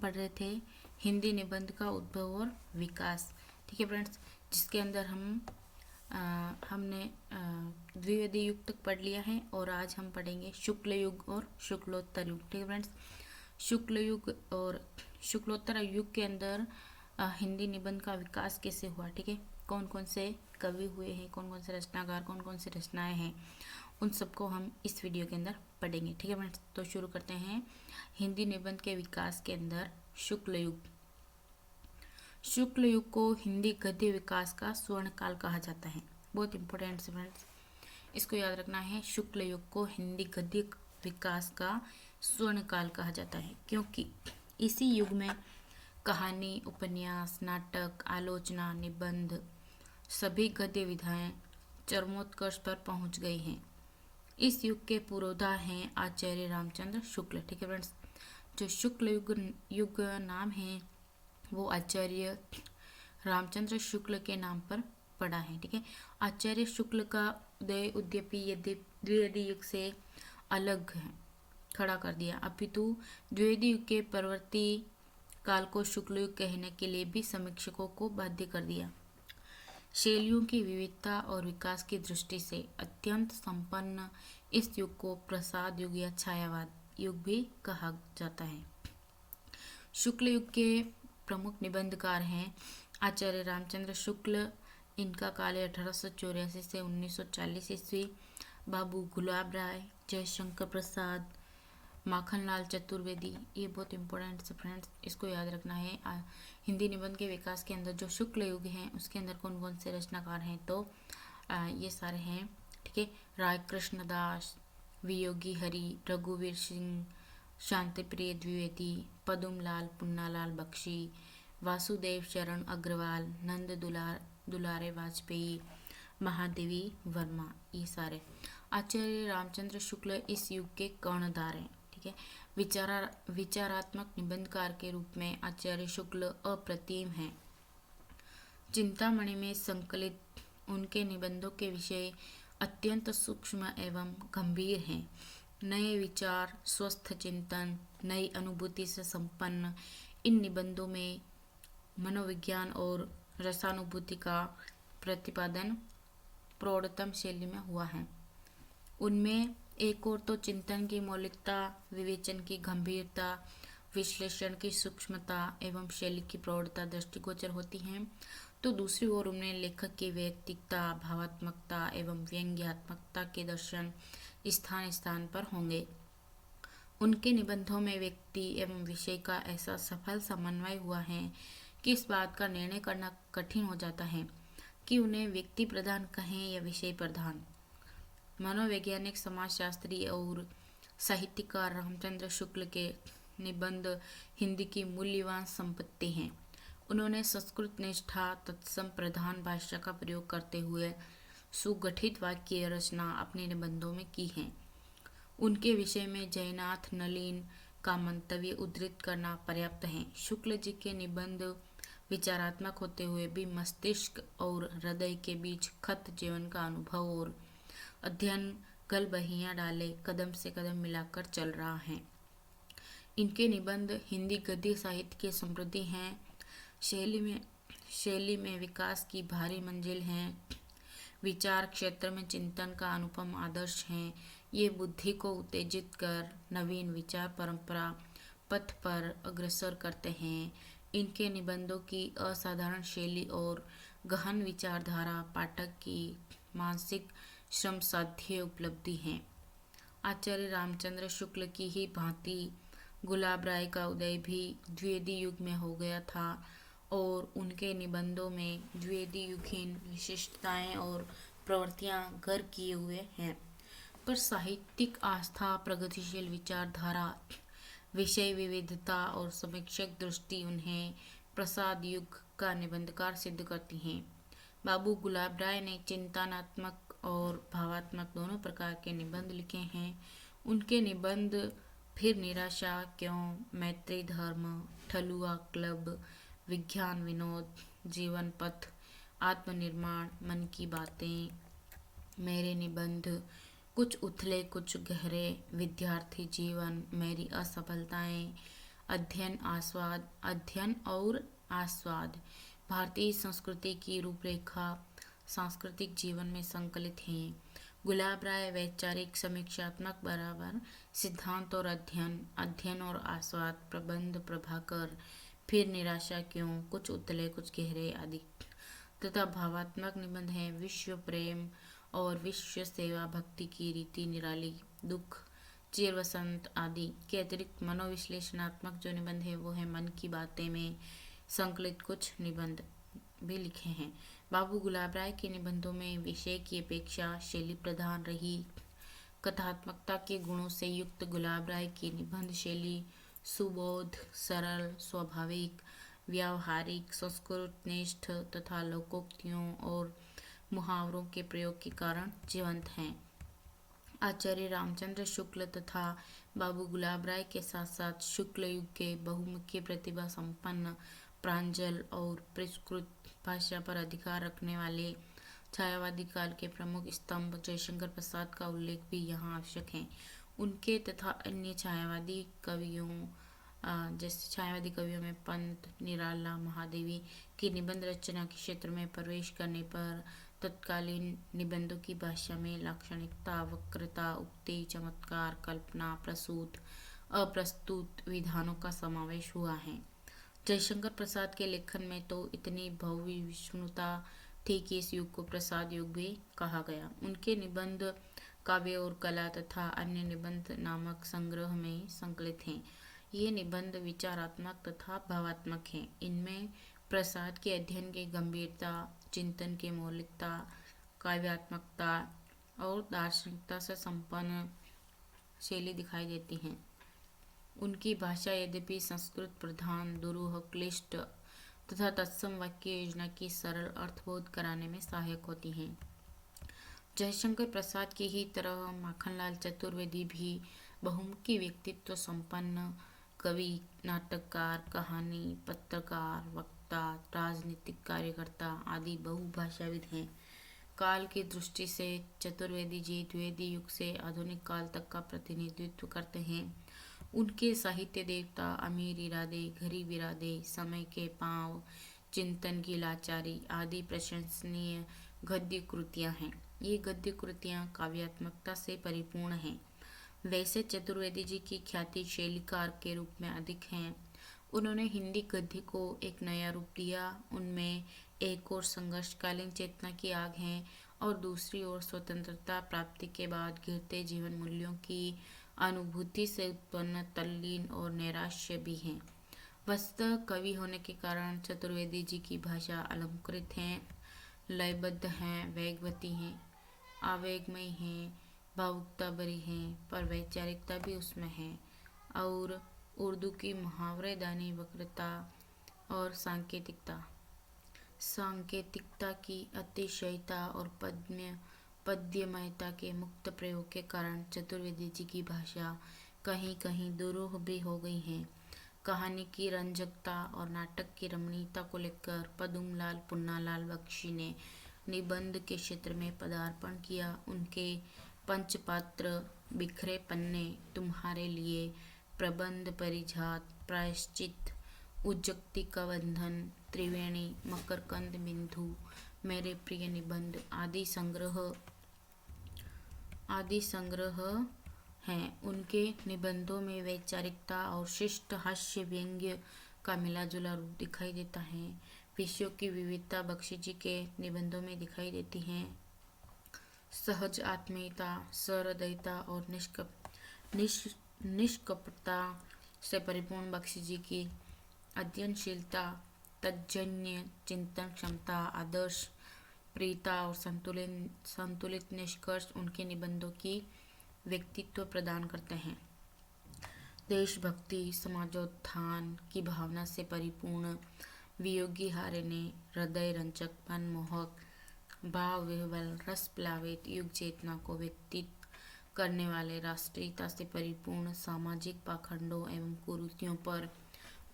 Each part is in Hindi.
पढ़ रहे थे हिंदी निबंध का उद्भव और विकास। ठीक है फ्रेंड्स, जिसके अंदर हमने द्विवेदी युग तक पढ़ लिया है और आज हम पढ़ेंगे शुक्ल युग और शुक्लोत्तर युग। ठीक है फ्रेंड्स, शुक्ल युग और शुक्लोत्तर युग के अंदर हिंदी निबंध का विकास कैसे हुआ। ठीक है, कौन कौन से कवि हुए हैं, कौन कौन से रचनाकार, कौन कौन से रचनाएं हैं, उन सबको हम इस वीडियो के अंदर पढ़ेंगे। ठीक है फ्रेंड्स, तो शुरू करते हैं। हिंदी निबंध के विकास के अंदर शुक्ल युग। शुक्ल युग को हिंदी गद्य विकास का स्वर्ण काल कहा जाता है। बहुत इंपॉर्टेंट है फ्रेंड्स, इसको याद रखना है। शुक्ल युग को हिंदी गद्य विकास का स्वर्ण काल कहा जाता है क्योंकि इसी युग में कहानी, उपन्यास, नाटक, आलोचना, निबंध सभी गद्य विधाएं चरमोत्कर्ष पर पहुंच गई हैं। इस युग के पुरोधा हैं आचार्य रामचंद्र शुक्ल। ठीक है फ्रेंड्स, जो शुक्ल युग नाम है वो आचार्य रामचंद्र शुक्ल के नाम पर पड़ा है। ठीक है, आचार्य शुक्ल का उदय यद्यपि द्विवेदी युग से अलग है खड़ा कर दिया, अपितु द्विवेदी युग के परवर्ती काल को शुक्ल युग कहने के लिए भी समीक्षकों को बाध्य कर दिया। शैलियों की विविधता और विकास की दृष्टि से अत्यंत संपन्न इस युग को प्रसाद युग या छायावाद युग भी कहा जाता है। शुक्ल युग के प्रमुख निबंधकार हैं आचार्य रामचंद्र शुक्ल। इनका काल है 1884 से 1940 ईस्वी। बाबू गुलाब राय, जयशंकर प्रसाद, माखनलाल चतुर्वेदी, ये बहुत इंपॉर्टेंट है फ्रेंड्स, इसको याद रखना है। हिंदी निबंध के विकास के अंदर जो शुक्ल युग है उसके अंदर कौन कौन से रचनाकार हैं, तो ये सारे हैं। ठीक है, राय कृष्णदास, वियोगी हरि, रघुवीर सिंह, शांतिप्रिय द्विवेदी, पदुमलाल पुन्नालाल बख्शी, वासुदेव शरण अग्रवाल, नंद दुलारे वाजपेयी, महादेवी वर्मा, ये सारे आचार्य रामचंद्र शुक्ल इस युग के कर्णधार हैं। ठीक है, विचारात्मक निबंधकार के रूप में आचार्य शुक्ल अप्रतिम हैं। चिंतामणि में संकलित उनके निबंधों के विषय अत्यंत सूक्ष्म एवं गंभीर हैं। नए विचार, स्वस्थ चिंतन, नई अनुभूति से संपन्न इन निबंधों में मनोविज्ञान और रसानुभूति का प्रतिपादन प्रौढ़तम शैली में हुआ है। उनमें एक और तो चिंतन की मौलिकता, विवेचन की गंभीरता, विश्लेषण की सूक्ष्मता एवं शैली की प्रौढ़ता दृष्टिगोचर होती हैं, तो दूसरी ओर उनमें लेखक की वैयक्तिकता, भावात्मकता एवं व्यंग्यात्मकता के दर्शन स्थान स्थान पर होंगे। उनके निबंधों में व्यक्ति एवं विषय का ऐसा सफल समन्वय हुआ है कि इस बात का निर्णय करना कठिन हो जाता है कि उन्हें व्यक्ति प्रधान कहें या विषय प्रधान। मनोवैज्ञानिक, समाजशास्त्री और साहित्यकार रामचंद्र शुक्ल के निबंध हिंदी की मूल्यवान संपत्ति हैं। उन्होंने संस्कृत निष्ठा, तत्सम प्रधान भाषा का प्रयोग करते हुए सुगठित वाक्य रचना अपने निबंधों में की है। उनके विषय में जयनाथ नलिन का मंतव्य उद्धृत करना पर्याप्त है। शुक्ल जी के निबंध विचारात्मक होते हुए भी मस्तिष्क और हृदय के खत खत जीवन का अनुभव और अध्ययन गलबहियां डाले कदम से कदम मिलाकर चल रहा है। इनके निबंध हिंदी गद्य साहित्य के समृद्धि हैं। शैली में विकास की भारी मंजिल हैं। विचार क्षेत्र में चिंतन का अनुपम आदर्श हैं। ये बुद्धि को उत्तेजित कर नवीन विचार परंपरा पथ पर अग्रसर करते हैं। इनके निबंधों की असाधारण शैली और गहन विचारधारा पाठक की मानसिक श्रम साध्य उपलब्धि है। आचार्य रामचंद्र शुक्ल की ही भांति गुलाब राय का उदय भी द्विवेदी युग में हो गया था और उनके निबंधों में द्विवेदी युगीन विशिष्टताएं और प्रवृत्तियां घर किए हुए हैं, पर साहित्यिक आस्था, प्रगतिशील विचारधारा, विषय विविधता और समीक्षक दृष्टि उन्हें प्रसाद युग का निबंधकार सिद्ध करती हैं। बाबू गुलाब राय ने चिंतनात्मक और भावात्मक दोनों प्रकार के निबंध लिखे हैं। उनके निबंध फिर निराशा क्यों, मैत्री धर्म, ठलुआ क्लब, विज्ञान विनोद, जीवन पथ, आत्मनिर्माण, मन की बातें, मेरे निबंध, कुछ उथले कुछ गहरे, विद्यार्थी जीवन, मेरी असफलताएं, अध्ययन और आस्वाद भारतीय संस्कृति की रूपरेखा सांस्कृतिक जीवन में संकलित हैं। गुलाब राय वैचारिक समीक्षात्मक बराबर सिद्धांत और अध्ययन और आस्वाद प्रबंध प्रभाकर फिर निराशा क्यों कुछ उतले कुछ गहरे आदि तथा भावात्मक निबंध हैं। विश्व प्रेम और विश्व सेवा भक्ति की रीति निराली दुख चिर वसंत आदि के अतिरिक्त मनोविश्लेषणात्मक जो निबंध है वो है मन की बातें में संकलित कुछ निबंध भी लिखे हैं। बाबू गुलाब राय के निबंधों में विषय की अपेक्षा शैली प्रधान रही। कथात्मकता के गुणों से युक्त गुलाब राय की निबंध शैली सुबोध सरल स्वाभाविक व्यावहारिक संस्कृतनिष्ठ तथा लोकोक्तियों और मुहावरों के प्रयोग के कारण जीवंत हैं। आचार्य रामचंद्र शुक्ल तथा बाबू गुलाब राय के साथ साथ शुक्ल युग के बहुमुखी प्रतिभा संपन्न प्रांजल और परिष्कृत भाषा पर अधिकार रखने वाले छायावादी काल के प्रमुख स्तंभ जयशंकर प्रसाद का उल्लेख भी यहाँ आवश्यक है। उनके तथा अन्य छायावादी कवियों जैसे छायावादी कवियों में पंत निराला महादेवी की निबंध रचना के क्षेत्र में प्रवेश करने पर तत्कालीन निबंधों की भाषा में लाक्षणिकता वक्रता उक्ति चमत्कार कल्पना प्रसूत अप्रस्तुत विधानों का समावेश हुआ है। जयशंकर प्रसाद के लेखन में तो इतनी भव्य विष्णुता थी कि इस युग को प्रसाद युग भी कहा गया। उनके निबंध काव्य और कला तथा अन्य निबंध नामक संग्रह में संकलित हैं। ये निबंध विचारात्मक तथा भावात्मक हैं। इनमें प्रसाद के अध्ययन की गंभीरता चिंतन की मौलिकता काव्यात्मकता और दार्शनिकता से संपन्न शैली दिखाई देती है। उनकी भाषा यद्यपि संस्कृत प्रधान दुरूह क्लिष्ट तथा तत्सम वाक्य योजना की सरल अर्थबोध कराने में सहायक होती हैं। जयशंकर प्रसाद की ही तरह माखनलाल चतुर्वेदी भी बहुमुखी व्यक्तित्व संपन्न कवि नाटककार कहानी पत्रकार वक्ता राजनीतिक कार्यकर्ता आदि बहुभाषाविद हैं। काल की दृष्टि से चतुर्वेदी जी द्विवेदी युग से आधुनिक काल तक का प्रतिनिधित्व करते हैं। उनके साहित्य देवता अमीर इरादे गरीब इरादे समय के पांव चिंतन की लाचारी आदि प्रशंसनीय गद्य कृतियां हैं। ये गद्य कृतियां काव्यात्मकता से परिपूर्ण हैं। वैसे चतुर्वेदी जी की ख्याति शैलीकार के रूप में अधिक हैं। उन्होंने हिंदी गद्य को एक नया रूप दिया। उनमें एक और संघर्षकालीन चेतना की आग है और दूसरी ओर स्वतंत्रता प्राप्ति के बाद गिरते जीवन मूल्यों की अनुभूति से उत्पन्न तल्लीन और नैराश्य भी है। वस्तुतः कवि होने के कारण चतुर्वेदी जी की भाषा अलंकृत है लयबद्ध है वेगवती है आवेगमय है भावुकता भरी है पर वैचारिकता भी उसमें है और उर्दू की मुहावरेदानी वक्रता और सांकेतिकता की अतिशयता और पद्यमयता के मुक्त प्रयोग के कारण चतुर्वेदी जी की भाषा कहीं कहीं दुरूह भी हो गई है। कहानी की रंजकता और नाटक की रमणीयता को लेकर पदुमलाल पुन्नालाल बख्शी ने निबंध के क्षेत्र में पदार्पण किया। उनके पंचपात्र बिखरे पन्ने तुम्हारे लिए प्रबंध परिजात प्रायश्चित उज्जक्ति का बंधन त्रिवेणी मकरकंद बिंदु मेरे प्रिय निबंध आदि संग्रह हैं। उनके निबंधों में वैचारिकता और शिष्ट हास्य व्यंग्य का मिलाजुला रूप दिखाई देता है। विषयों की विविधता बख्शी जी के निबंधों में दिखाई देती है। सहज आत्मीयता सहृदयता और निष्कपटता से परिपूर्ण बख्शी जी की अध्ययनशीलता तज्जन्य चिंतन क्षमता आदर्श प्रियता और संतुलित निष्कर्ष उनके निबंधों की व्यक्तित्व प्रदान करते हैं। देशभक्ति समाजोत्थान की भावना से परिपूर्ण वियोगी हारे ने हृदय रंजक मनमोहक भाव विह्वल रस प्लावित युग चेतना को व्यक्तित्व करने वाले राष्ट्रीयता से परिपूर्ण सामाजिक पाखंडों एवं कुरीतियों पर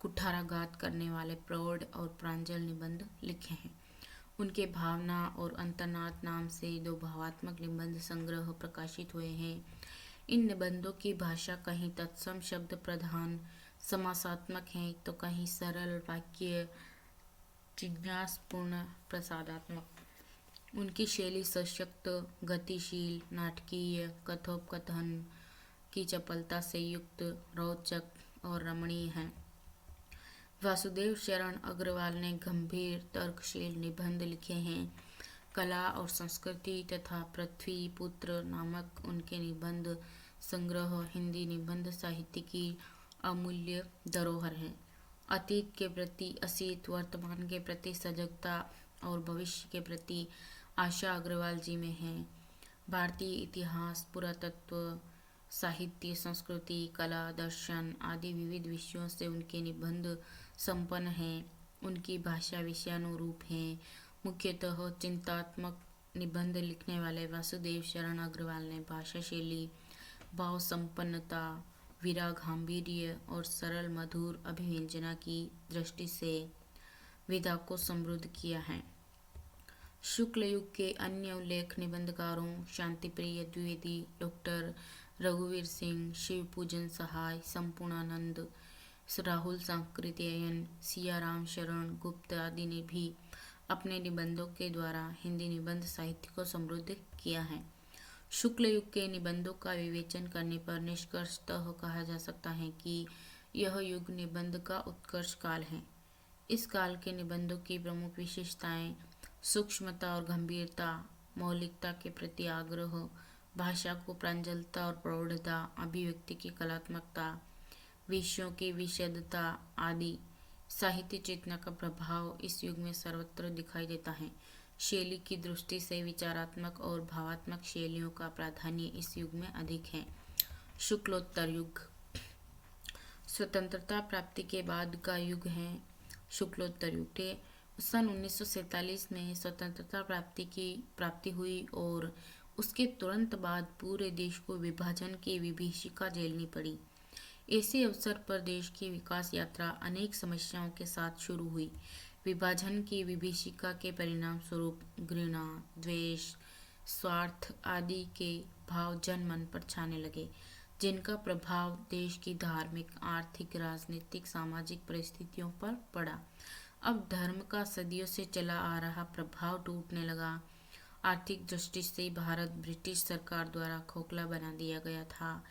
कुठाराघात करने वाले प्रौढ़ और प्रांजल निबंध लिखे हैं। उनके भावना और अंतर्नाद नाम से 2 भावात्मक निबंध संग्रह प्रकाशित हुए हैं। इन निबंधों की भाषा कहीं तत्सम शब्द प्रधान समासात्मक हैं तो कहीं सरल वाक्य, जिज्ञासपूर्ण, प्रसादात्मक। उनकी शैली सशक्त, गतिशील, नाटकीय, कथोपकथन की चपलता से युक्त, रोचक और रमणीय है। वासुदेव शरण अग्रवाल ने गंभीर तर्कशील निबंध लिखे हैं। कला और संस्कृति तथा पृथ्वी पुत्र नामक उनके निबंध संग्रह हिंदी निबंध साहित्य की अमूल्य धरोहर है। अतीत के प्रति असीत, वर्तमान के प्रति सजगता और भविष्य के प्रति आशा अग्रवाल जी में है। भारतीय इतिहास, पुरातत्व, साहित्य, संस्कृति, कला, दर्शन आदि विविध विषयों से उनके निबंध संपन्न हैं। उनकी भाषा विषयानुरूप है। मुख्यतः चिंतात्मक निबंध लिखने वाले वासुदेव शरण अग्रवाल ने भाषा शैली, भाव संपन्नता, विराग, गांभीर्य और सरल मधुर अभिव्यंजना की दृष्टि से विधा को समृद्ध किया है। शुक्ल युग के अन्य उल्लेख निबंधकारों शांतिप्रिय द्विवेदी, डॉक्टर रघुवीर सिंह, शिवपूजन सहाय, संपूर्णानंद, राहुल सांकृत्यायन, सियाराम शरण गुप्त आदि ने भी अपने निबंधों के द्वारा हिंदी निबंध साहित्य को समृद्ध किया है। शुक्ल युग के निबंधों का विवेचन करने पर निष्कर्षतः कहा जा सकता है कि यह युग निबंध का उत्कर्ष काल है। इस काल के निबंधों की प्रमुख विशेषताएं सूक्ष्मता और गंभीरता, मौलिकता के प्रति आग्रह, भाषा को प्रांजलता और प्रौढ़ता, अभिव्यक्ति की कलात्मकता, विषयों की विशदता आदि। साहित्य चेतना का प्रभाव इस युग में सर्वत्र दिखाई देता है। शैली की दृष्टि से विचारात्मक और भावात्मक शैलियों का प्राधान्य इस युग में अधिक है। शुक्लोत्तर युग स्वतंत्रता प्राप्ति के बाद का युग है। शुक्लोत्तर युग सन 1947 में स्वतंत्रता प्राप्ति हुई और उसके तुरंत बाद पूरे देश को विभाजन की विभीषिका झेलनी पड़ी। ऐसे अवसर पर देश की विकास यात्रा अनेक समस्याओं के साथ शुरू हुई। विभाजन की विभीषिका के परिणाम स्वरूप घृणा, द्वेष, स्वार्थ आदि के भाव जन मन पर छाने लगे, जिनका प्रभाव देश की धार्मिक, आर्थिक, राजनीतिक, सामाजिक परिस्थितियों पर पड़ा। अब धर्म का सदियों से चला आ रहा प्रभाव टूटने लगा। आर्थिक दृष्टि से भारत ब्रिटिश सरकार द्वारा खोखला बना दिया गया था।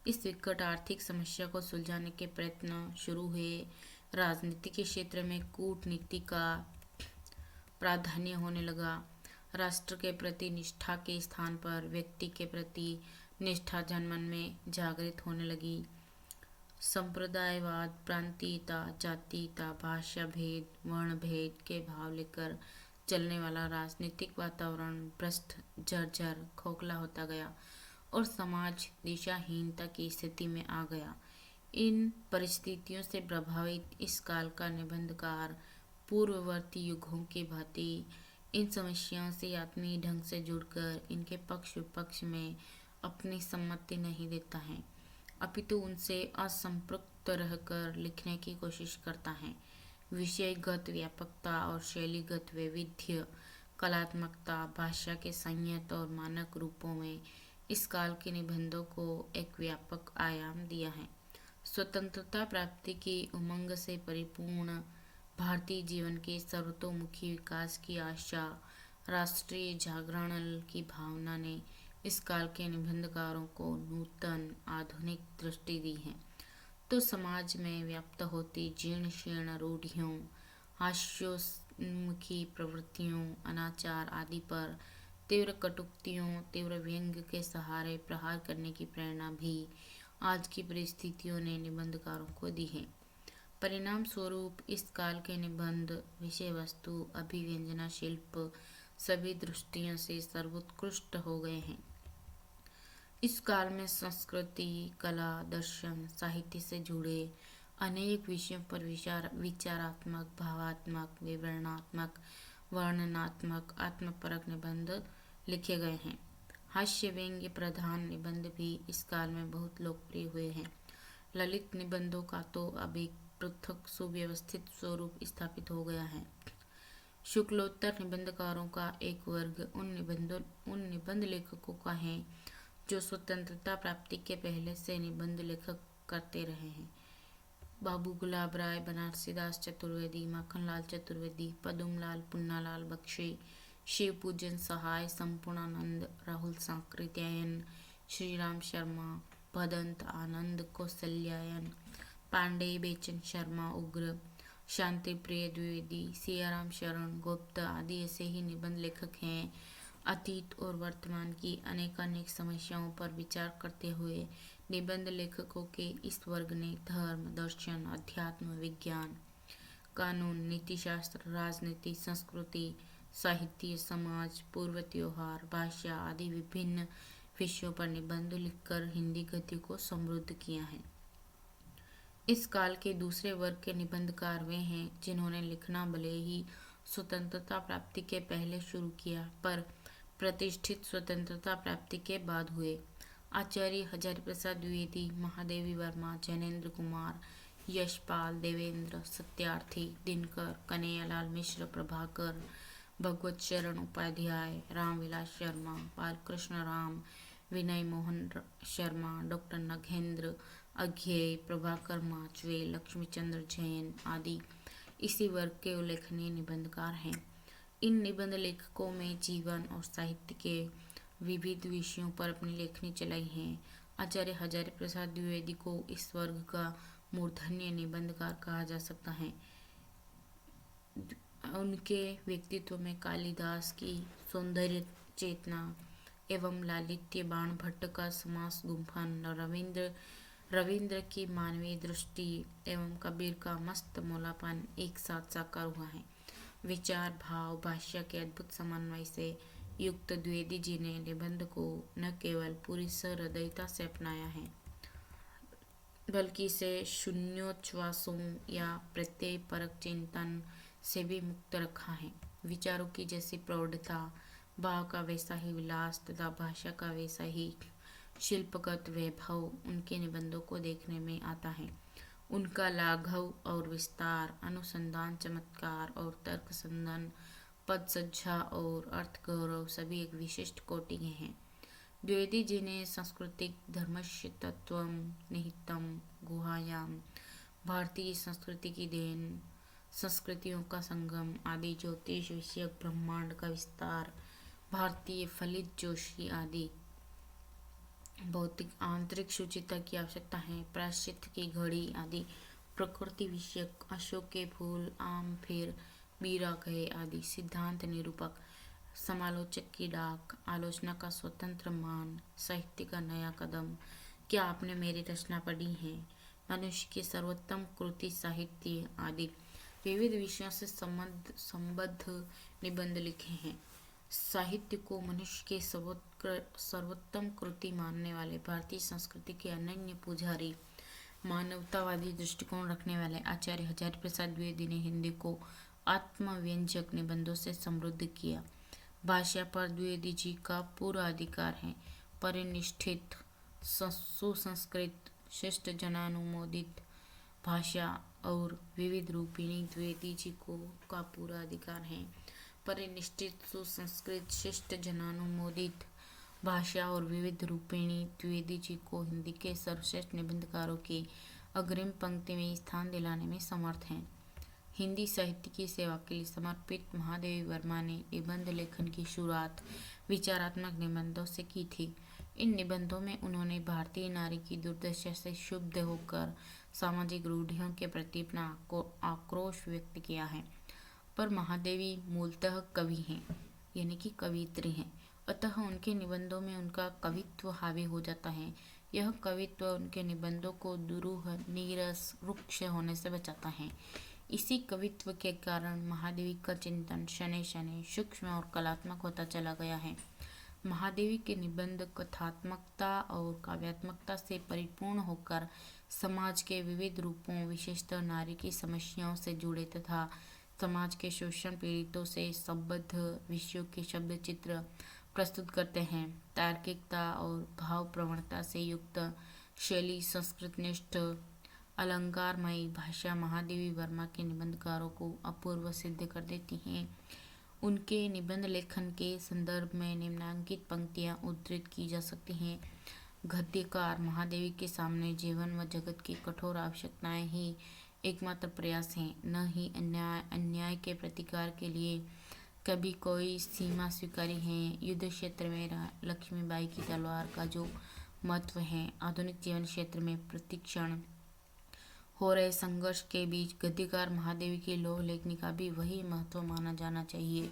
इस विकट आर्थिक समस्या को सुलझाने के प्रयत्न शुरू हुए। राजनीति के क्षेत्र में कूटनीति का प्राधान्य होने लगा। राष्ट्र के प्रति निष्ठा के स्थान पर व्यक्ति के प्रति निष्ठा जनमन में जागृत होने लगी। संप्रदायवाद, प्रांतीयता, जातीयता, भाषा भेद, वर्ण भेद के भाव लेकर चलने वाला राजनीतिक वातावरण भ्रष्ट, जर्जर, खोखला होता गया और समाज दिशाहीनता की स्थिति में आ गया। इन परिस्थितियों से प्रभावित इस काल का निबंधकार पूर्ववर्ती युगों की भांति इन समस्याओं से आत्मीय ढंग से जुड़कर इनके पक्ष विपक्ष में अपनी सम्मति नहीं देता है, अपितु उनसे असंपृक्त रहकर लिखने की कोशिश करता है। विषयगत व्यापकता और शैलीगत वैविध्य, कलात्मकता, भाषा के संयत और मानक रूपों में इस काल के निबंधों को एक व्यापक आयाम दिया है। स्वतंत्रता प्राप्ति की उमंग से परिपूर्ण भारतीय जीवन के सर्वतोमुखी विकास की आशा, राष्ट्रीय जागरण की भावना ने इस काल के निबंधकारों को नूतन आधुनिक दृष्टि दी है। तो समाज में व्याप्त होती जीर्ण शीर्ण रूढ़ियों, हास्योन्मुखी प्रवृत्तियों, अनाचार आदि पर तीव्र कटुक्तियों, तीव्र व्यंग्य के सहारे प्रहार करने की प्रेरणा भी आज की परिस्थितियों ने निबंधकारों को दी है। परिणाम स्वरूप इस काल के निबंध विषय वस्तु, अभिव्यंजना, शिल्प सभी दृष्टियों से सर्वोत्कृष्ट हो गए हैं। इस काल में संस्कृति, कला, दर्शन, साहित्य से जुड़े अनेक विषयों पर विचारात्मक, भावात्मक, विवरणात्मक, वर्णनात्मक, आत्मपरक निबंध लिखे गए हैं। हास्य व्यंग्य प्रधान निबंध भी इस काल में बहुत लोकप्रिय हुए हैं। ललित निबंधों का तो अब एक पृथक सुव्यवस्थित स्वरूप स्थापित हो गया है। शुक्लोत्तर निबंधकारों का एक वर्ग उन निबंध लेखकों का है जो स्वतंत्रता प्राप्ति के पहले से निबंध लेखक करते रहे हैं। बाबू गुलाब राय, बनारसी दास चतुर्वेदी, माखनलाल चतुर्वेदी, पदुमलाल पुन्नालाल बख्शी, शिव पूजन सहाय, संपूर्णानंद, राहुल सांकृत्यायन, श्रीराम शर्मा, भदंत आनंद कौशल्यायन, पांडे बेचन शर्मा उग्र, शांति प्रिय द्विवेदी, सियाराम शरण गुप्त आदि ऐसे ही निबंध लेखक हैं। अतीत और वर्तमान की अनेकानेक समस्याओं पर विचार करते हुए निबंध लेखकों के इस वर्ग ने धर्म, दर्शन, अध्यात्म, विज्ञान, कानून, नीतिशास्त्र, राजनीति, संस्कृति, साहित्य, समाज, पूर्व त्योहार, भाषा आदि विभिन्न विषयों पर निबंध लिखकर हिंदी गद्य को समृद्ध किया है। इस काल के दूसरे वर्ग के निबंधकार वे हैं जिन्होंने लिखना भले ही स्वतंत्रता प्राप्ति के पहले शुरू किया, पर प्रतिष्ठित स्वतंत्रता प्राप्ति के बाद हुए। आचार्य हजारी प्रसाद द्विवेदी, महादेवी वर्मा, जैनेन्द्र कुमार, यशपाल, देवेंद्र, सत्यार्थी, दिनकर, कन्हैयालाल मिश्र, प्रभाकर, भगवत शरण उपाध्याय, रामविलास शर्मा, बालकृष्ण राम, विनय मोहन शर्मा, डॉक्टर नगेंद्र अघेय, प्रभाकर माचवे, लक्ष्मीचंद्र जैन आदि इसी वर्ग के उल्लेखनीय निबंधकार हैं। इन निबंध लेखकों में जीवन और साहित्य के विविध विषयों पर अपनी लेखनी चलाई है। आचार्य हजारी प्रसाद द्विवेदी को इस वर्ग का मूर्धन्य निबंधकार कहा जा सकता है। उनके व्यक्तित्व में कालिदास की सौंदर्य चेतना एवं लालित्य, बाण भट्ट का समास गुंफन, रविंद्र की मानवीय दृष्टि एवं कबीर का मस्त मौलापन एक साथ साकार हुआ है। विचार, भाव, भाष्य के अद्भुत समन्वय से युक्त द्विवेदी जी ने निबंध को न केवल पूरी सहृदयता से अपनाया है, बल्कि इसे शून्योच्छ्वासों या प्रत्यय परक चिंतन से भी मुक्त रखा है। विचारों की जैसी प्रौढ़ता, भाव का वैसा ही विलास तथा भाषा का वैसा ही शिल्पगत वैभव उनके निबंधों को देखने में आता है। उनका लाघव और विस्तार, अनुसंधान, चमत्कार और तर्क संधान, पद सज्जा और अर्थ गौरव सभी एक विशिष्ट कोटि के हैं। द्विवेदी जी ने सांस्कृतिक धर्मस्य तत्वम निहितम गुहायाम, भारतीय संस्कृति की देन, संस्कृतियों का संगम आदि, ज्योतिष विषयक ब्रह्मांड का विस्तार, भारतीय फलित जोशी आदि, भौतिक आंतरिक शुचिता की आवश्यकता है, प्रायश्चित की घड़ी आदि, प्रकृति विषयक अशोक के फूल, आम, फिर बीरा कहे आदि, सिद्धांत निरूपक, समालोचक की डाक, आलोचना का स्वतंत्र मान, साहित्य का नया कदम, क्या आपने मेरी रचना पढ़ी है, मनुष्य की सर्वोत्तम कृति साहित्य आदि विविध विषयों से संबद्ध निबंध लिखे हैं। साहित्य को मनुष्य के सर्वोत्तम कृति मानने वाले, भारतीय संस्कृति के अनन्य पुजारी, मानवतावादी दृष्टिकोण रखने वाले आचार्य हजारी प्रसाद द्विवेदी ने हिंदी को आत्मव्यंजक निबंधों से समृद्ध किया। भाषा पर द्विवेदी जी का पूरा अधिकार है। परिनिष्ठित, सुसंस्कृत, शिष्ट जनानुमोदित भाषा और विविध रूपिणी द्विवेदी जी को का पूरा अधिकार है। परिनिष्ठित, सुसंस्कृत, शिष्ट जनानुमोदित भाषा और विविध रूपिणी द्विवेदी जी को हिंदी के सर्वश्रेष्ठ निबंधकारों की अग्रिम पंक्ति में स्थान दिलाने में समर्थ हैं। हिंदी साहित्य की सेवा के लिए समर्पित महादेवी वर्मा ने निबंध लेखन की शुरुआत विचारात्मक निबंधों से की थी। इन निबंधों में उन्होंने भारतीय नारी की दुर्दशा से क्षुब्ध होकर सामाजिक रूढ़ियों के प्रति अपना आक्रोश व्यक्त किया है। पर महादेवी मूलतः कवि हैं, यानी कि कवियत्री हैं, अतः उनके निबंधों में उनका कवित्व हावी हो जाता है। यह कवित्व उनके निबंधों को दुरूह, नीरस, रुक्ष होने से बचाता है। इसी कवित्व के कारण महादेवी का चिंतन शनै शनै सूक्ष्म और कलात्मक होता चला गया है। महादेवी के निबंध कथात्मकता और काव्यात्मकता से परिपूर्ण होकर समाज के विविध रूपों, विशेषतः नारी की समस्याओं से जुड़े तथा समाज के शोषण पीड़ितों से संबद्ध विषयों के शब्द चित्र प्रस्तुत करते हैं। तार्किकता और भाव प्रवणता से युक्त शैली, संस्कृतनिष्ठ अलंकारमयी भाषा महादेवी वर्मा के निबंधकारों को अपूर्व सिद्ध कर देती हैं। उनके निबंध लेखन के संदर्भ में निम्नांकित पंक्तियां उद्धृत की जा सकती हैं। गद्यकार महादेवी के सामने जीवन व जगत की कठोर आवश्यकताएं ही एकमात्र प्रयास हैं, न ही अन्याय के प्रतिकार के लिए कभी कोई सीमा स्वीकारी है। युद्ध क्षेत्र में लक्ष्मीबाई की तलवार का जो महत्व है, आधुनिक जीवन क्षेत्र में प्रतिक्षण हो रहे संघर्ष के बीच गद्यकार महादेवी की लौह लेखनी का भी वही महत्व माना जाना चाहिए।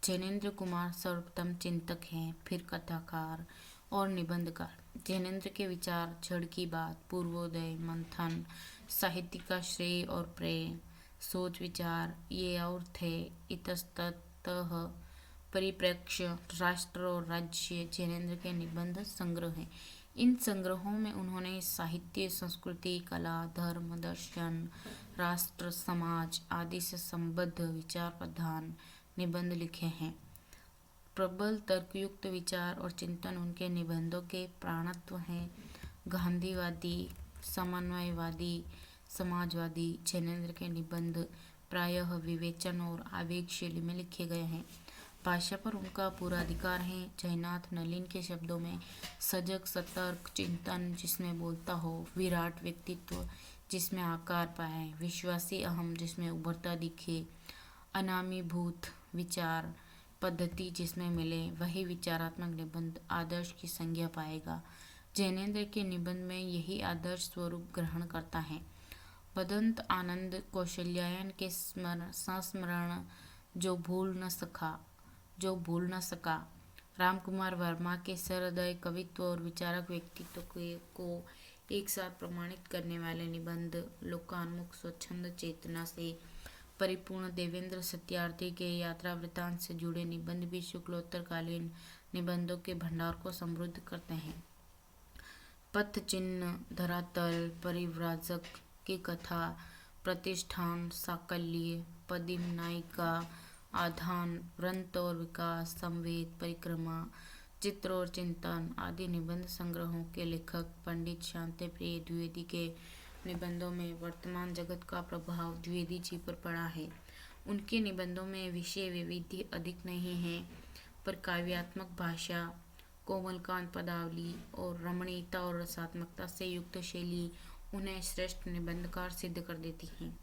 जैनेन्द्र कुमार सर्वोत्तम चिंतक हैं, फिर कथाकार और निबंधकार। जैनेन्द्र के विचार, जड़ की बात, पूर्वोदय, मंथन, साहित्य का श्रेय और प्रेम, सोच विचार, ये और थे, इतस्ततः परिप्रेक्ष्य, राष्ट्र और राज्य जैनेन्द्र के निबंध संग्रह हैं। इन संग्रहों में उन्होंने साहित्य, संस्कृति, कला, धर्म, दर्शन, राष्ट्र, समाज आदि से संबद्ध विचार प्रधान निबंध लिखे हैं। प्रबल तर्कयुक्त विचार और चिंतन उनके निबंधों के प्राणत्व हैं। गांधीवादी, समन्वयवादी, समाजवादी जैनेन्द्र के निबंध प्रायः विवेचन और आवेग शैली में लिखे गए हैं। भाषा पर उनका पूरा अधिकार है। जयनाथ नलिन के शब्दों में सजग सतर्क चिंतन जिसमें बोलता हो, विराट व्यक्तित्व जिसमें आकार पाए, विश्वासी अहम जिसमें उभरता दिखे, अनामीभूत विचार पद्धति जिसमें मिले, वही विचारात्मक निबंध आदर्श की संज्ञा पाएगा। जैनेन्द्र के निबंध में यही आदर्श स्वरूप ग्रहण करता है। बदंत आनंद कौशल्यायन के संस्मरण जो भूल न सका, रामकुमार वर्मा के सहृदय कवित्व और विचारक व्यक्तित्व को एक साथ प्रमाणित करने वाले निबंध, लोकान्मुख स्वच्छंद चेतना से परिपूर्ण देवेंद्र सत्यार्थी के यात्रा वृत्तांत से जुड़े निबंध भी शुक्लोत्तरकालीन निबंधों के भंडार को समृद्ध करते हैं। पथ चिन्ह, धरातल, परिव्राजक की कथा, प्रतिष्ठान, साकल्य, पदिम, नायिका, आधान, वृंत और विकास, संवेद, परिक्रमा, चित्र और चिंतन आदि निबंध संग्रहों के लेखक पंडित शांतिप्रिय द्विवेदी के निबंधों में वर्तमान जगत का प्रभाव द्विवेदी जी पर पड़ा है। उनके निबंधों में विषय वैविध्य अधिक नहीं है, पर काव्यात्मक भाषा, कोमलकांत पदावली और रमणीयता और रसात्मकता से युक्त शैली उन्हें श्रेष्ठ निबंधकार सिद्ध कर देती हैं।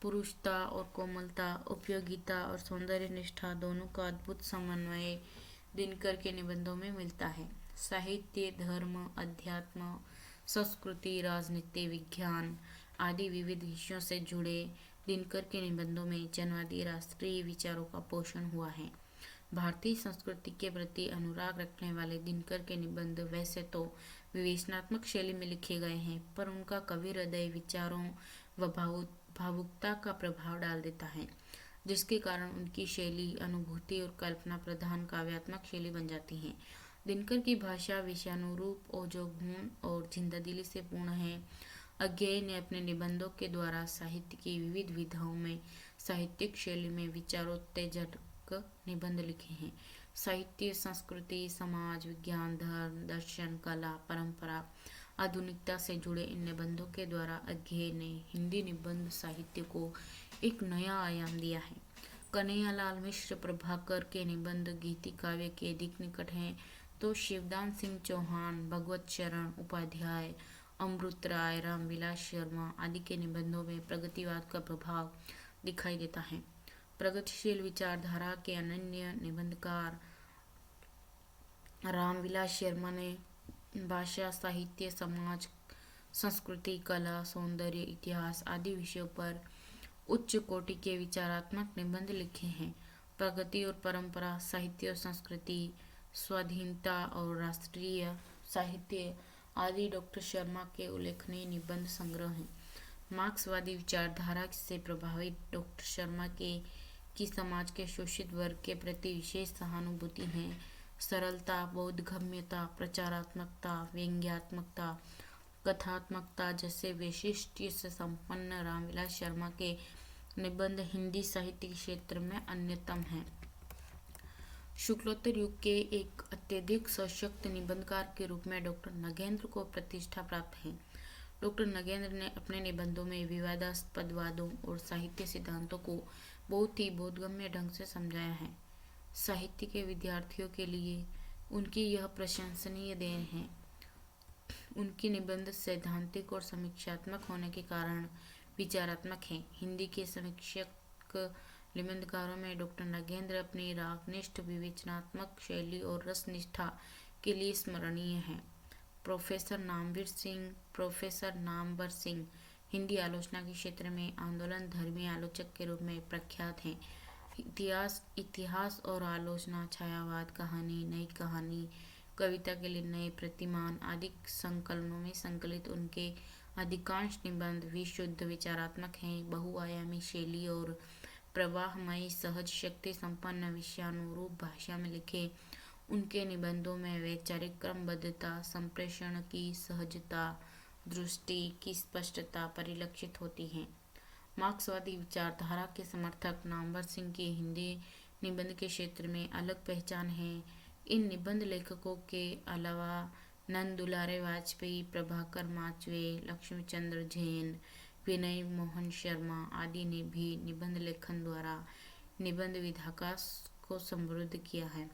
पुरुषता और कोमलता, उपयोगिता और सौंदर्य निष्ठा दोनों का अद्भुत समन्वय दिनकर के निबंधों में मिलता है। साहित्य, धर्म, अध्यात्म, संस्कृति, राजनीति, विज्ञान आदि विविध विषयों से जुड़े दिनकर के निबंधों में जनवादी राष्ट्रीय विचारों का पोषण हुआ है। भारतीय संस्कृति के प्रति अनुराग रखने वाले दिनकर के निबंध वैसे तो विवेचनात्मक शैली में लिखे गए हैं, पर उनका कवि हृदय विचारों व भावुकता का प्रभाव डाल देता है, जिसके कारण उनकी शैली अनुभूति और कल्पना प्रधान काव्यात्मक शैली बन जाती है। दिनकर की भाषा विषयानुरूप ओजोगुण और जिंदादिली से पूर्ण है। अज्ञेय ने अपने निबंधों के द्वारा साहित्य की विविध विधाओं में साहित्यिक शैली में विचारोत्तेजक निबंध लिखे हैं। साहित्य, संस्कृति, समाज, विज्ञान, धर्म, दर्शन, कला, परंपरा, आधुनिकता से जुड़े इन निबंधों के द्वारा अज्ञेय ने हिंदी निबंध साहित्य को एक नया आयाम दिया है। कन्हैयालाल मिश्र प्रभाकर के निबंध गीति काव्य के अधिक निकट हैं, तो शिवदान सिंह चौहान, भगवत शरण उपाध्याय, अमृत राय, रामविलास शर्मा आदि के निबंधों में प्रगतिवाद का प्रभाव दिखाई देता है। प्रगतिशील विचारधारा के अनन्य निबंधकार रामविलास शर्मा ने भाषा, साहित्य, समाज, संस्कृति, कला, सौंदर्य, इतिहास आदि विषयों पर उच्च कोटि के विचारात्मक निबंध लिखे हैं। प्रगति और परंपरा, साहित्य और संस्कृति, स्वाधीनता और राष्ट्रीय साहित्य आदि डॉक्टर शर्मा के उल्लेखनीय निबंध संग्रह हैं। मार्क्सवादी विचारधारा से प्रभावित डॉक्टर शर्मा की समाज के शोषित वर्ग के प्रति विशेष सहानुभूति है। सरलता, बोधगम्यता, प्रचारात्मकता, व्यंग्यात्मकता, कथात्मकता जैसे वैशिष्ट्य से संपन्न रामविलास शर्मा के निबंध हिंदी साहित्य के क्षेत्र में अन्यतम हैं। शुक्लोत्तर युग के एक अत्यधिक सशक्त निबंधकार के रूप में डॉक्टर नगेंद्र को प्रतिष्ठा प्राप्त है। डॉक्टर नगेंद्र ने अपने निबंधों में विवादास्पद वादों और साहित्य सिद्धांतों को बहुत ही बोधगम्य ढंग से समझाया है। साहित्य के विद्यार्थियों के लिए उनकी यह प्रशंसनीय देन है। उनके निबंध सैद्धांतिक और समीक्षात्मक होने के कारण विचारात्मक हैं। हिंदी के समीक्षक निबंधकारों में डॉक्टर नगेंद्र अपनी रागनिष्ठ विवेचनात्मक शैली और रसनिष्ठा के लिए स्मरणीय हैं। प्रोफेसर नामवर सिंह हिंदी आलोचना के क्षेत्र में आंदोलन धर्मी आलोचक के रूप में प्रख्यात हैं। इतिहास और आलोचना, छायावाद, कहानी, नई कहानी, कविता के लिए नए प्रतिमान आदि संकलनों में संकलित उनके अधिकांश निबंध विशुद्ध विचारात्मक हैं। बहुआयामी शैली और प्रवाहमयी सहज शक्ति संपन्न विषयानुरूप भाषा में लिखे उनके निबंधों में वैचारिक क्रमबद्धता, संप्रेषण की सहजता, दृष्टि की स्पष्टता परिलक्षित होती है। मार्क्सवादी विचारधारा के समर्थक नामवर सिंह की हिंदी निबंध के क्षेत्र में अलग पहचान है। इन निबंध लेखकों के अलावा नंद दुलारे वाजपेयी, प्रभाकर माचवे, लक्ष्मीचंद्र जैन, विनय मोहन शर्मा आदि ने भी निबंध लेखन द्वारा निबंध विधाकाश को समृद्ध किया है।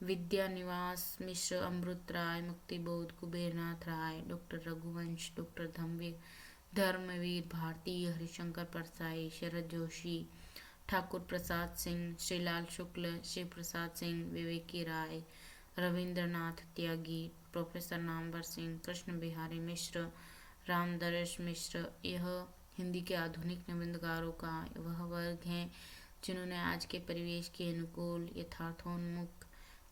विद्यानिवास मिश्र, अमृत राय, मुक्तिबोध, कुबेरनाथ राय, डॉक्टर रघुवंश, डॉक्टर धर्मवीर भारती, हरिशंकर परसाई, शरद जोशी, ठाकुर प्रसाद सिंह, श्रीलाल शुक्ल, शिव प्रसाद सिंह, विवेकी राय, रविंद्रनाथ त्यागी, प्रोफेसर नामवर सिंह, कृष्ण बिहारी मिश्र, रामदर्श मिश्र, यह हिंदी के आधुनिक निबंधकारों का वह वर्ग है जिन्होंने आज के परिवेश के अनुकूल यथार्थोन्मुख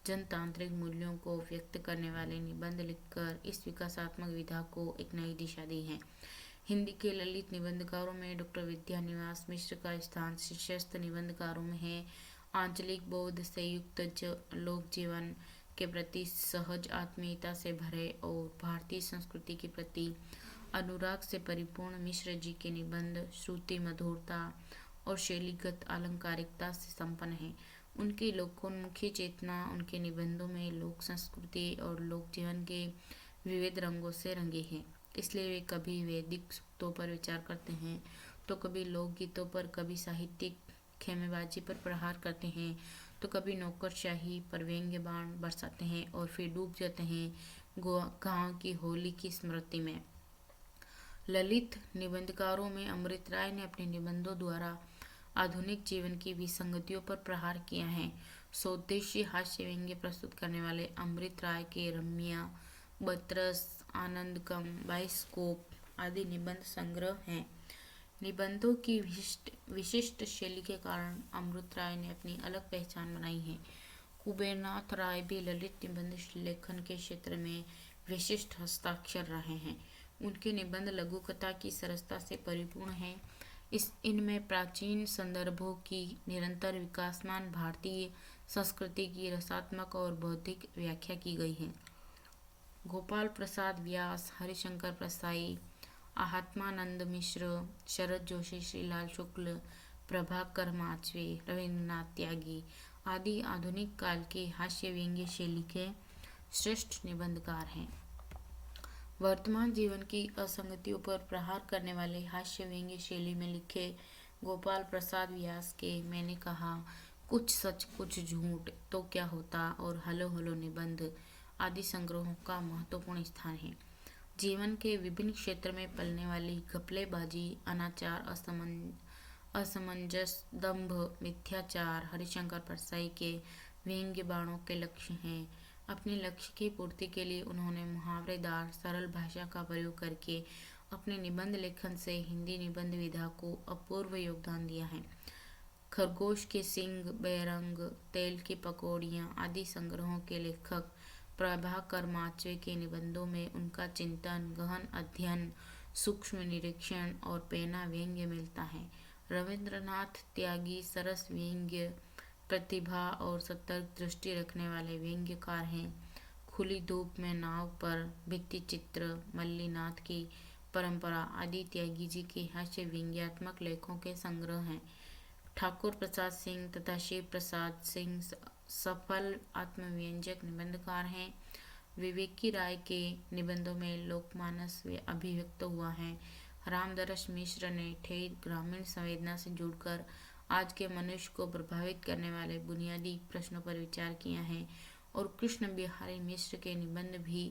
जनतांत्रिक मूल्यों को व्यक्त करने वाले निबंध लिखकर इस विकासात्मक विधा को एक नई दिशा दी है। हिंदी के ललित निबंधकारों में डॉक्टर विद्यानिवास मिश्र का स्थान शीर्षस्थ निबंधकारों में है। आंचलिक बोध से युक्त लोक जीवन के प्रति सहज आत्मीयता से भरे और भारतीय संस्कृति के प्रति अनुराग से परिपूर्ण मिश्र जी के निबंध श्रुति मधुरता और शैलीगत अलंकारिकता से संपन्न है। उनकी लोकोन्मुखी चेतना उनके निबंधों में लोक संस्कृति और लोक जीवन के विविध रंगों से रंगे हैं। इसलिए वे कभी वैदिक सूक्तों पर विचार करते हैं तो कभी लोकगीतों पर, कभी साहित्यिक खेमेबाजी पर प्रहार करते हैं तो कभी नौकरशाही पर व्यंग्य बाण बरसाते हैं और फिर डूब जाते हैं गांव की होली की स्मृति में। ललित निबंधकारों में अमृत राय ने अपने निबंधों द्वारा आधुनिक जीवन की विसंगतियों पर प्रहार किया है। स्वदेशी हास्य व्यंग्य प्रस्तुत करने वाले अमृत राय के रम्या, बतरस, आनंदकम, बाइस्कोप आदि निबंध संग्रह हैं। निबंधों की विशिष्ट शैली के कारण अमृत राय ने अपनी अलग पहचान बनाई है। कुबेरनाथ राय भी ललित निबंध लेखन के क्षेत्र में विशिष्ट हस्ताक्षर रहे हैं। उनके निबंध लघु कथा की सरसता से परिपूर्ण हैं। इनमें प्राचीन संदर्भों की निरंतर विकासमान भारतीय संस्कृति की रसात्मक और बौद्धिक व्याख्या की गई है। गोपाल प्रसाद व्यास, हरिशंकर परसाई, आत्मानंद मिश्र, शरद जोशी, श्रीलाल शुक्ल, प्रभाकर माचवे, रविंद्रनाथ त्यागी आदि आधुनिक काल के हास्य व्यंग्य शैली के श्रेष्ठ निबंधकार हैं। वर्तमान जीवन की असंगतियों पर प्रहार करने वाले हास्य व्यंग्य शैली में लिखे गोपाल प्रसाद व्यास के मैंने कहा, कुछ सच कुछ झूठ, तो क्या होता और हलो हलो निबंध आदि संग्रहों का महत्वपूर्ण स्थान है। जीवन के विभिन्न क्षेत्र में पलने वाली घपलेबाजी, अनाचार, असमंजस, दंभ, मिथ्याचार हरिशंकर परसाई के व्यंग्य बाणों के लक्ष्य हैं। अपने लक्ष्य की पूर्ति के लिए उन्होंने मुहावरेदार सरल भाषा का प्रयोग करके अपने निबंध लेखन से हिंदी निबंध विधा को अपूर्व योगदान दिया है। खरगोश के सींग, बेरंग, तेल की पकौड़ियाँ आदि संग्रहों के लेखक प्रभाकर माचवे के निबंधों में उनका चिंतन, गहन अध्ययन, सूक्ष्म निरीक्षण और पैना व्यंग्य मिलता है। रविंद्रनाथ त्यागी सरस व्यंग्य प्रतिभा और सतर्क दृष्टि रखने वाले व्यंग्यकार हैं। खुली धूप में नाव पर, भित्ति चित्र, मल्लीनाथ की परंपरा आदि त्यागी जी के हास्य व्यंग्यात्मक लेखों के संग्रह हैं। ठाकुर प्रसाद सिंह तथा शिव प्रसाद सिंह सफल आत्मव्यंजक निबंधकार हैं। विवेकी राय के निबंधों में लोकमानस अभिव्यक्त हुआ है। रामदर्श मिश्र ने ठेठ ग्रामीण संवेदना से जुड़कर आज के मनुष्य को प्रभावित करने वाले बुनियादी प्रश्नों पर विचार किया है और कृष्ण बिहारी मिश्र के निबंध भी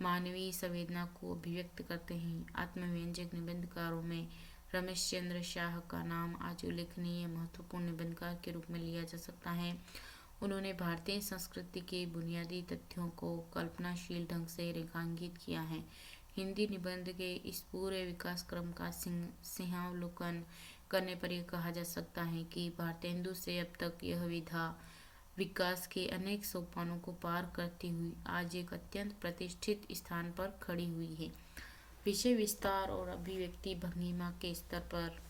मानवीय संवेदना को अभिव्यक्त करते हैं। आत्मव्यंजक निबंधकारों में रमेश चंद्र शाह का नाम आज उल्लेखनीय महत्वपूर्ण निबंधकार के रूप में लिया जा सकता है। उन्होंने भारतीय संस्कृति के बुनियादी तथ्यों को कल्पनाशील ढंग से रेखांकित किया है। हिंदी निबंध के इस पूरे विकास क्रम का सिंहावलोकन करने पर यह कहा जा सकता है कि भारतेंदु से अब तक यह विधा विकास के अनेक सोपानों को पार करती हुई आज एक अत्यंत प्रतिष्ठित स्थान पर खड़ी हुई है। विषय विस्तार और अभिव्यक्ति भंगिमा के स्तर पर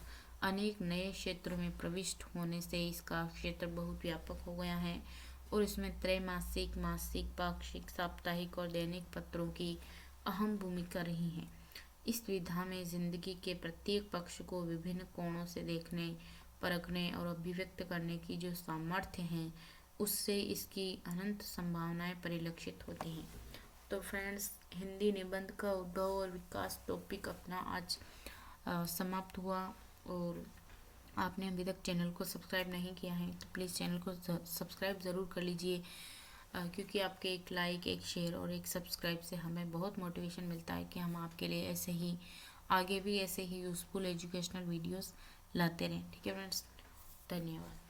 अनेक नए क्षेत्रों में प्रविष्ट होने से इसका क्षेत्र बहुत व्यापक हो गया है और इसमें त्रैमासिक, मासिक, पाक्षिक, साप्ताहिक और दैनिक पत्रों की अहम भूमिका रही है। इस विधा में जिंदगी के प्रत्येक पक्ष को विभिन्न कोणों से देखने, परखने और अभिव्यक्त करने की जो सामर्थ्य है, उससे इसकी अनंत संभावनाएं परिलक्षित होती हैं। तो फ्रेंड्स, हिंदी निबंध का उद्भव और विकास टॉपिक अपना आज समाप्त हुआ। और आपने अभी तक चैनल को सब्सक्राइब नहीं किया है तो प्लीज़ चैनल को सब्सक्राइब ज़रूर कर लीजिए, क्योंकि आपके एक लाइक, एक शेयर और एक सब्सक्राइब से हमें बहुत मोटिवेशन मिलता है कि हम आपके लिए ऐसे ही आगे भी ऐसे ही यूज़फुल एजुकेशनल वीडियोस लाते रहें। ठीक है फ्रेंड्स, धन्यवाद।